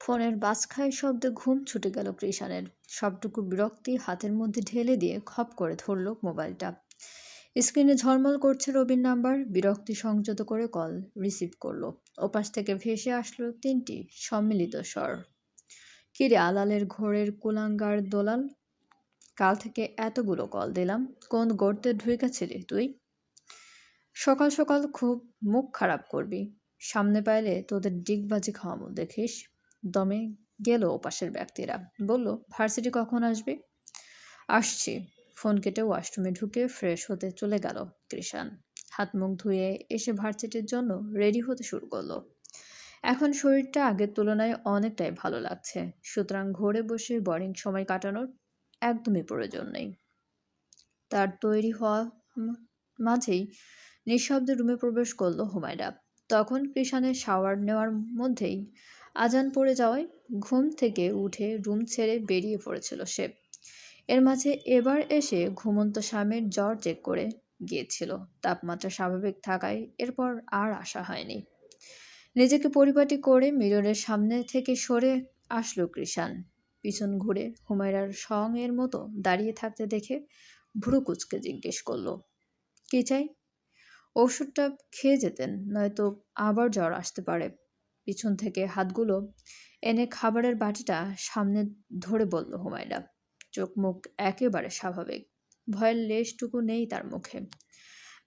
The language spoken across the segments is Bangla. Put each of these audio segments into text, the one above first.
ফোনের বাজ খায় শব্দে ঘুম ছুটে গেল কৃষাণের। সবটুকু বিরক্তি হাতের মধ্যে ঢেলে দিয়ে খপ করে ধরল মোবাইলটা। স্ক্রিনে ঝলমল করছে রবির নাম্বার। বিরক্তি সংযত করে কল রিসিভ করলো। ওপাশ থেকে ভেসে আসলো তিনটি সম্মিলিত স্বর। কিরে আলালের ঘোরের কুলাঙ্গার দোলাল, কাল থেকে এতগুলো কল দিলাম, কোন গর্তে ঢুকেছিলি তুই? সকাল সকাল খুব মুখ খারাপ করবি, সামনে পাইলে তোদের ডিগবাজি খাওয়াবো দেখিস। দমে গেল ওপাশের ব্যক্তিরা। বলল, ভার্সিটি কখন আসবে? আসছি। ফোন কেটে ওয়াশরুমে ঢুকে ফ্রেশ হতে চলে গেল কৃষাণ। হাত মুখ ধুয়ে এসে ভার্সিটির জন্য রেডি হতে শুরু করলো। এখন শরীরটা আগের তুলনায় অনেকটাই ভালো লাগছে, সুতরাং ঘরে বসে বোরিং সময় কাটানোর একদমই প্রয়োজন নেই তার। তৈরি হওয়া মাঝেই নিঃশব্দে রুমে প্রবেশ করলো হুমায়রা। তখন কৃষাণের শাওয়ার নেওয়ার মধ্যেই আজান পড়ে যাওয়ায় ঘুম থেকে উঠে রুম ছেড়ে বেরিয়ে পড়েছিল সে। এর মাঝে এবার এসে ঘুমন্ত স্বামীর জ্বর চেক করে গিয়েছিল। তাপমাত্রা স্বাভাবিক থাকায় এরপর আর আসা হয়নি। নিজেকে পরিপাটি করে মিররের সামনে থেকে সরে আসলো কৃষাণ। পিছন ঘুরে হুমায়রার সঙ্গের মতো দাঁড়িয়ে থাকতে দেখে ভ্রু কুঁচকে জিজ্ঞেস করলো, কি চাই? ওষুধটা খেয়ে যেতেন, নয়তো আবার জ্বর আসতে পারে। পিছন থেকে হাতগুলো এনে খাবারের বাটিটা সামনে ধরে বলল হুমায়রা। চোখ মুখ একেবারে স্বাভাবিক, ভয়ের লেশটুকু নেই তার মুখে।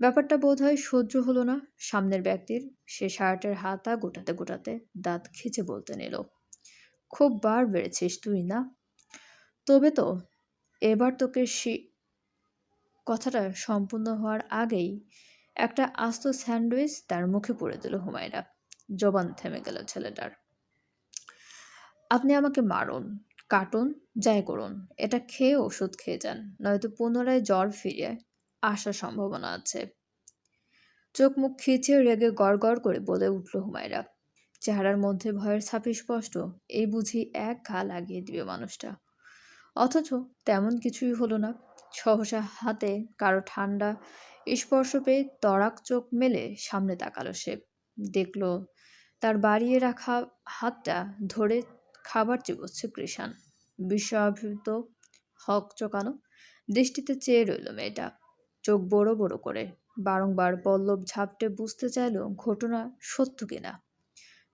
ব্যাপারটা বোধহয় সহ্য হলো না সামনের ব্যক্তির। সে শার্টের হাতা গোটাতে গোটাতে দাঁত খিচে বলতে নিল, খুব বার বেড়েছিস তুই না? তবে তো এবার তোকে কথাটা সম্পূর্ণ হওয়ার আগেই একটা আস্ত স্যান্ডউইচ তার মুখে পুরে দিল হুমায়রা। জবান থেমে গেল ছেলেটার। আপনি আমাকে মারুন, কাটুন, যাই করুন, এটা খেয়ে ওষুধ খেয়ে যান, নয়তো পুনরায় জ্বর ফিরে আসার সম্ভাবনা আছে। চোখ মুখ খিচে রেগে গড় করে বলে উঠল হুমায়রা। চেহারার মধ্যে ভয়ের ছাপ স্পষ্ট। এই বুঝি এক ঘা লাগিয়ে দিবে মানুষটা। অথচ তেমন কিছুই হলো না। সহসা হাতে কারো ঠান্ডা স্পর্শ পেয়ে তড়াক চোখ মেলে সামনে তাকালো সে। দেখল তার বাড়িয়ে রাখা হাতটা ধরে খাবার চিবোচ্ছে কৃষাণ। বিস্ময়াভিভূত হক চোকানো দৃষ্টিতে চেয়ে রইল মেয়েটা, চোখ বড় বড় করে। বারংবার পল্লব ঝাপটে বুঝতে চাইল ঘটনা সত্য কিনা।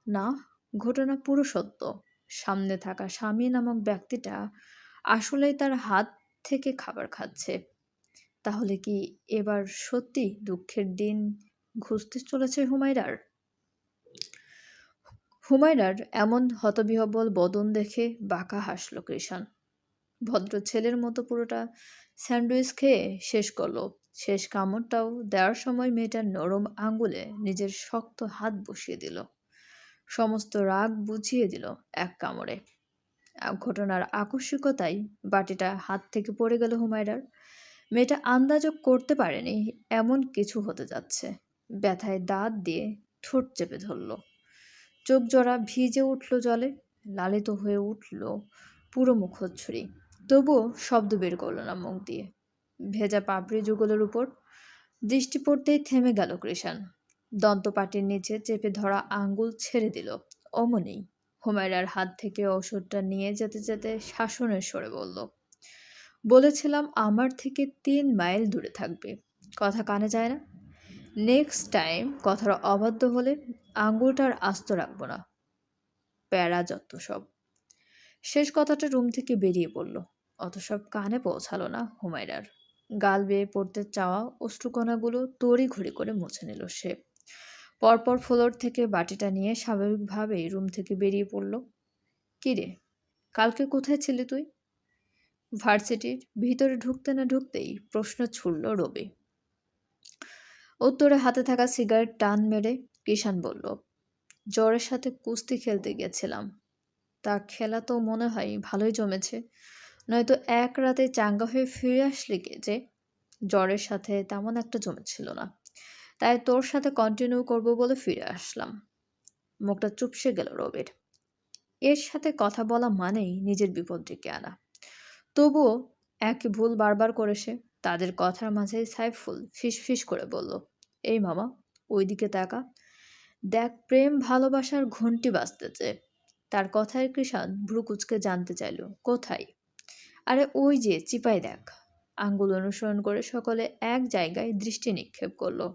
না, ঘটনা পুরো সত্য। সামনে থাকা স্বামী নামক ব্যক্তিটা আসলেই তার হাত থেকে খাবার খাচ্ছে। তাহলে কি এবার সত্যি দুঃখের দিন ঘুচতে চলেছে হুমায়রার? হুমায়রার এমন হতবিহ্বল বদন দেখে বাঁকা হাসল কৃষাণ। ভদ্র ছেলের মতো পুরোটা স্যান্ডউইচ খেয়ে শেষ করলো। শেষ কামড়টাও দেওয়ার সময় মেয়েটার নরম আঙ্গুলে নিজের শক্ত হাত বসিয়ে দিল। সমস্ত রাগ বুঝিয়ে দিল এক কামড়ে। ঘটনার আকস্মিকতায় বাটিটা হাত থেকে পড়ে গেল হুমায়রার। মেয়েটা আন্দাজও করতে পারেনি এমন কিছু হতে যাচ্ছে। ব্যথায় দাঁত দিয়ে ঠোঁট চেপে ধরল। চোখ জোড়া ভিজে উঠল জলে, লালিত হয়ে উঠল পুরো মুখচ্ছুরি। তবুও শব্দ বের করল না মুখ দিয়ে। ভেজা পাপড়ি যুগলের উপর দৃষ্টি পড়তেই থেমে গেল কৃষাণ। দন্তপাটির নিচে চেপে ধরা আঙ্গুল ছেড়ে দিল। অমনি হুমায়রার হাত থেকে ওষুধটা নিয়ে যেতে যেতে শাসনের স্বরে বলল, বলেছিলাম আমার থেকে 3 মাইল দূরে থাকবে, কথা কানে যায় না? নেক্সট টাইম কথার অবাধ্য হলে আঙ্গুলটার আস্ত রাখবো না। প্যারা যত সব। শেষ কথাটা রুম থেকে বেরিয়ে পড়ল। অত সব কানে পৌঁছালো না হুমায়রার। গাল বেয়ে পড়তে চাওয়া অশ্রুকণাগুলো তড়িঘড়ি করে মুছে নিল সে। পরপর ফ্লোর থেকে বাটিটা নিয়ে স্বাভাবিকভাবেই রুম থেকে বেরিয়ে পড়ল। কিরে, কালকে কোথায় ছিলি তুই? ভার্সিটির ভিতরে ঢুকতে না ঢুকতেই প্রশ্ন ছুড়ল রবি। উত্তরে হাতে থাকা সিগারেট টান মেরে কৃষাণ বলল, জ্বরের সাথে কুস্তি খেলতে গেছিলাম। তা খেলা তো মনে হয় ভালোই জমেছে, নয়তো এক রাতে চাঙ্গা হয়ে ফিরে আসলি কে যে? জ্বরের সাথে তেমন একটা জমেছিল না, তাই তোর সাথে কন্টিনিউ করব বলে ফিরে আসলাম। মুখটা চুপসে গেল রবির। এর সাথে কথা বলা মানেই নিজের বিপদ ডেকে আনা। তবুও একই ভুল বারবার করে সে। তাদের কথার মাঝেই সাইফুল ফিসফিস করে বলল, এই মামা, ওইদিকে তাকা, দেখ প্রেম ভালোবাসার ঘন্টি বাজতেছে। তার কথায় কৃষাণ ভ্রু কুচকে জানতে চাইল, কোথায়? আরে ওই যে চিপায় দেখ। আঙ্গুল অনুসরণ করে সকলে এক জায়গায় দৃষ্টি নিক্ষেপ করলো।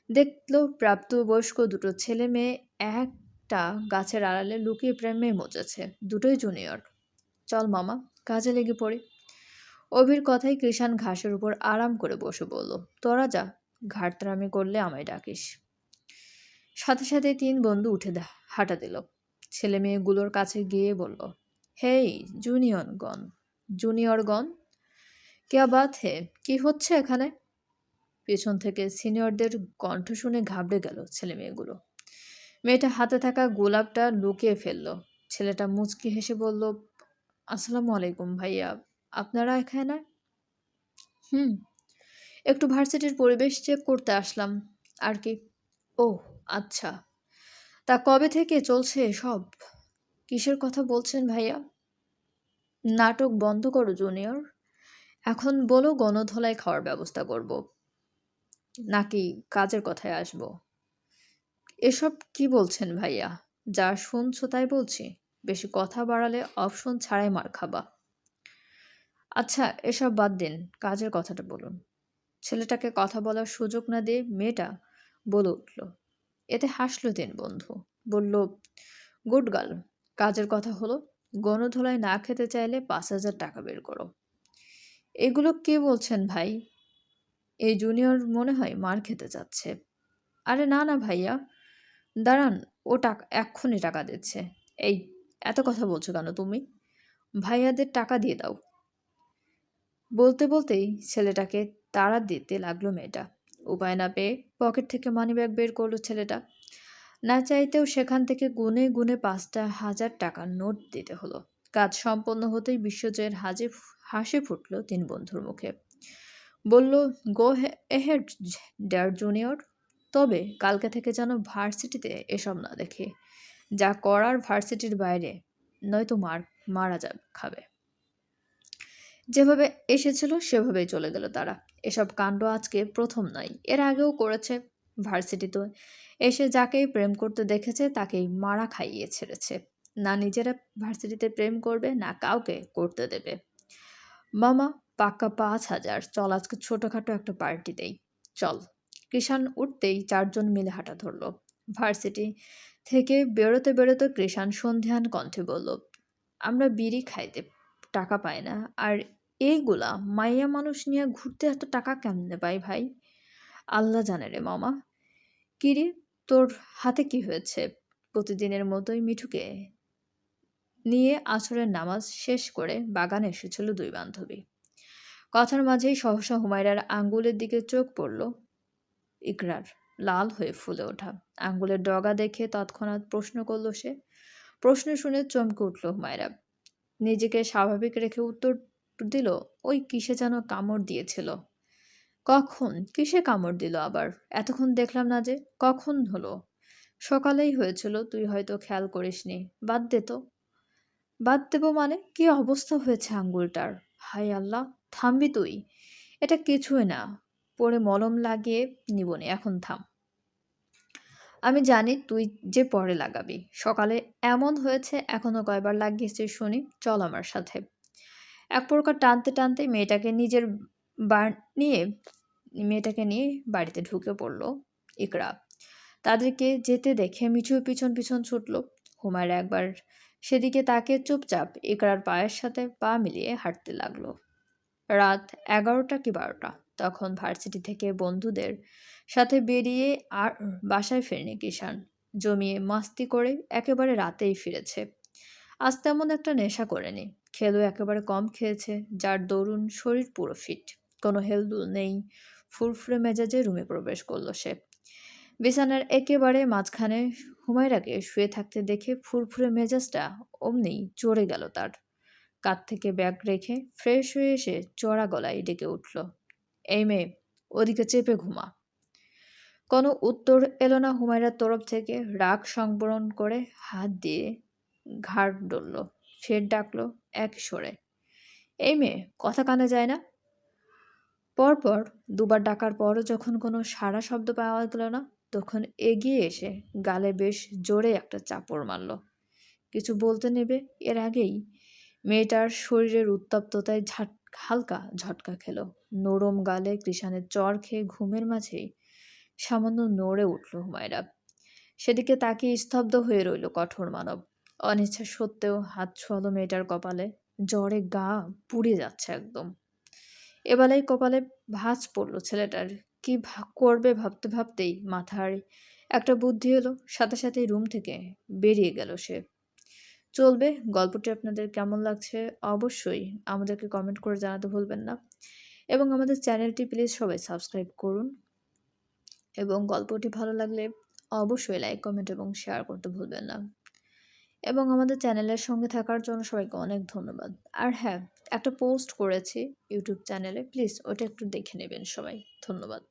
দেখলো প্রাপ্তবয়স্ক দুটো ছেলে মেয়ে একটা গাছের আড়ালে লুকিয়ে প্রেমে মজেছে। দুটোই জুনিয়র। চল মামা, কাজে লেগে পড়ি। অভির কথাই কৃষাণ ঘাসের উপর আরাম করে বসে বলল, তোরা যা, ঘাটতারামি করলে আমায় ডাকিস। সাথে সাথে তিন বন্ধু উঠে হাঁটা দিল। ছেলে মেয়েগুলোর কাছে গিয়ে বলল, হেই জুনিয়রগণ, জুনিয়রগণ, क्या बात है? কি হচ্ছে এখানে? পেছন থেকে সিনিয়রদের কণ্ঠ শুনে ঘাবড়ে গেল ছেলে মেয়েগুলো। মেয়েটা হাতে থাকা গোলাপটা লুকিয়ে ফেলল। ছেলেটা মুচকি হেসে বলল, আসসালামু আলাইকুম ভাইয়া, আপনারা এখানে? হুম, একটু ভার্সিটির পরিবেশ চেক করতে আসলাম আর কি। ওহ আচ্ছা, তা কবে থেকে চলছে এসব? কিসের কথা বলছেন ভাইয়া? নাটক বন্ধ করো জুনিয়র। এখন বলো গণধোলাই খাওয়ার ব্যবস্থা করব, নাকি কাজের কথায় আসব? এসব কি বলছেন ভাইয়া? যা শুনছো তাই বলছি। বেশি কথা বাড়ালে অপশন ছাড়াই মার খাবা। আচ্ছা এসব বাদ দিন, কাজের কথাটা বলুন। ছেলেটাকে কথা বলার সুযোগ না দিয়ে মেয়েটা বলে উঠল। এতে হাসলো তিন বন্ধু। বলল, গুড গার্ল, কাজের কথা হলো গণধোলাই না খেতে চাইলে 5,000 টাকা বের করো। এগুলো কে বলছেন ভাই? এই জুনিয়র মনে হয় মার খেতে যাচ্ছে। আরে না না ভাইয়া, দাঁড়ান, ও টাকা এক্ষুনি টাকা দিচ্ছে। এই, এত কথা বলছো কেন তুমি? ভাইয়াদের টাকা দিয়ে দাও। বলতে বলতেই ছেলেটাকে তাড়া দিতে লাগলো মেয়েটা। উপায় না পেয়ে পকেট থেকে মানিব্যাগ বের করলো ছেলেটা। না চাইতেও সেখান থেকে গুনে গুনে 5,000 টাকার নোট দিতে হলো। কাজ সম্পন্ন হতেই বিশ্বজয়ের হাসি ফুটল তিন বন্ধুর মুখে। বলল, গো এহেড ডেয়ার জুনিয়র, তবে কালকে থেকে যেন ভার্সিটিতে এসব না দেখে। যা করার ভার্সিটির বাইরে, নয়তো মারা খাবে। যেভাবে এসেছিল সেভাবেই চলে গেল তারা। এসব কাণ্ড আজকে প্রথম নয়, এর আগেও করেছে। ভার্সিটিতে এসে যাকেই প্রেম করতে দেখেছে তাকেই মারা খাইয়ে ছেড়েছে। না নিজেরা ভার্সিটিতে প্রেম করবে, না কাউকে করতে দেবে। মামা, পাক্কা 5,000। চল আজকে ছোটখাটো একটা পার্টি দেই। চল। কৃষাণ উঠতেই চারজন মিলে হাঁটা ধরল। ভার্সিটি থেকে বেরোতে বেরোতে কৃষাণ সন্ধিহান কণ্ঠে বলল, আমরা বিড়ি খাইতে টাকা পাই না, আর এইগুলা মাইয়া মানুষ নিয়ে ঘুরতে এত টাকা কেমনে পাই ভাই? আল্লাহ জানে রে মামা। কিরে, তোর হাতে কি হয়েছে? প্রতিদিনের মতোই মিঠুকে নিয়ে আসরের নামাজ শেষ করে বাগানে এসেছিল দুই বান্ধবী। কথার মাঝেই সহসা হুমায়রার আঙ্গুলের দিকে চোখ পড়ল ইকরার। লাল হয়ে ফুলে ওঠা আঙ্গুলের ডগা দেখে তৎক্ষণাৎ প্রশ্ন করল সে। প্রশ্ন শুনে চমকে উঠল হুমায়রা। নিজেকে স্বাভাবিক রেখে উত্তর দিল, ওই কিসে যেন কামড় দিয়েছিল। কখন? কিসে কামড় দিল আবার? এতক্ষণ দেখলাম না যে। কখন হলো? সকালেই হয়েছিল, তুই হয়তো খেয়াল করিসনি। বাদ দে তো। বাদ দেবো মানে? কি অবস্থা হয়েছে আঙ্গুলটার! হায় আল্লাহ, থামবি তুই? এটা কিছুই না, পরে মলম লাগিয়ে নিবনি, এখন থাম। আমি জানি তুই যে পরে লাগাবি। সকালে এমন হয়েছে, এখনো কয়বার লাগিয়েছিস শুনি। চল আমার সাথে। এক প্রকার টানতে টানতে মেয়েটাকে নিয়ে বাড়িতে ঢুকে পড়ল ইকরা। তাদেরকে যেতে দেখে মিঠু পিছন পিছন ছুটল। হুমায়রা একবার সেদিকে তাকিয়ে চুপচাপ ইকরার পায়ের সাথে পা মিলিয়ে হাঁটতে লাগলো। রাত 11টা কি 12টা। তখন ভার্সিটি থেকে বন্ধুদের সাথে বেরিয়ে আর বাসায় ফেরেনি কিষাণ। জমিয়ে মাস্তি করে একেবারে রাতেই ফিরেছে। আজ তেমন একটা নেশা করেনি। খেলেও একেবারে কম খেয়েছে, যার দরুন শরীর পুরো ফিট। কোনো হেলদোল নেই। ফুরফুরে মেজাজে রুমে প্রবেশ করল সে। বিছানার একেবারে মাঝখানে হুমায়রাকে শুয়ে থাকতে দেখে ফুরফুরে মেজাজটা অমনি চড়ে গেল তার। কাঁধ থেকে ব্যাগ রেখে ফ্রেশ হয়ে এসে চড়া গলায় ডেকে উঠল, এই মেয়ে, ওদিকে চেপে ঘুমা। কোনো উত্তর এলো না হুমায়রার তরফ থেকে। রাগ সংবরণ করে হাত দিয়ে ঘাড় ডলল। ফের ডাকলো এক সরে, এই মেয়ে, কথা কানে যায় না? পরপর দুবার ডাকার পরও যখন কোনো সাড়া শব্দ পাওয়া গেল না, তখন এগিয়ে এসে গালে বেশ জোরে একটা চাপড় মারল। কিছু বলতে নেবে এর আগেই মেয়েটার শরীরের উত্তপ্ততায় হালকা ঝটকা খেল। নরম গালে কৃষাণের চড় খেয়ে ঘুমের মাঝেই সামান্য নড়ে উঠল হুমায়রা। সেদিকে তাকিয়ে স্তব্ধ হয়ে রইল কঠোর মানব। অনিচ্ছা সত্ত্বেও হাত ছোঁয়ালো মেয়েটার কপালে। জ্বরে গা পুড়ে যাচ্ছে একদম। এবেলায় কপালে ভাঁজ পড়ল ছেলেটার। কি করবে ভাবতে ভাবতেই মাথার একটা বুদ্ধি এলো, সাথে সাথেই রুম থেকে বেরিয়ে গেল সে। চলবে। গল্পটি আপনাদের কেমন লাগছে অবশ্যই আমাদেরকে কমেন্ট করে জানাতে ভুলবেন না, এবং আমাদের চ্যানেলটি প্লিজ সবাই সাবস্ক্রাইব করুন, এবং গল্পটি ভালো লাগলে অবশ্যই লাইক, কমেন্ট এবং শেয়ার করতে ভুলবেন না। এবং আমাদের চ্যানেলের সঙ্গে থাকার জন্য সবাইকে অনেক ধন্যবাদ। আর হ্যাঁ, একটা পোস্ট করেছি ইউটিউব চ্যানেলে, প্লিজ ওটা একটু দেখে নেবেন সবাই। ধন্যবাদ।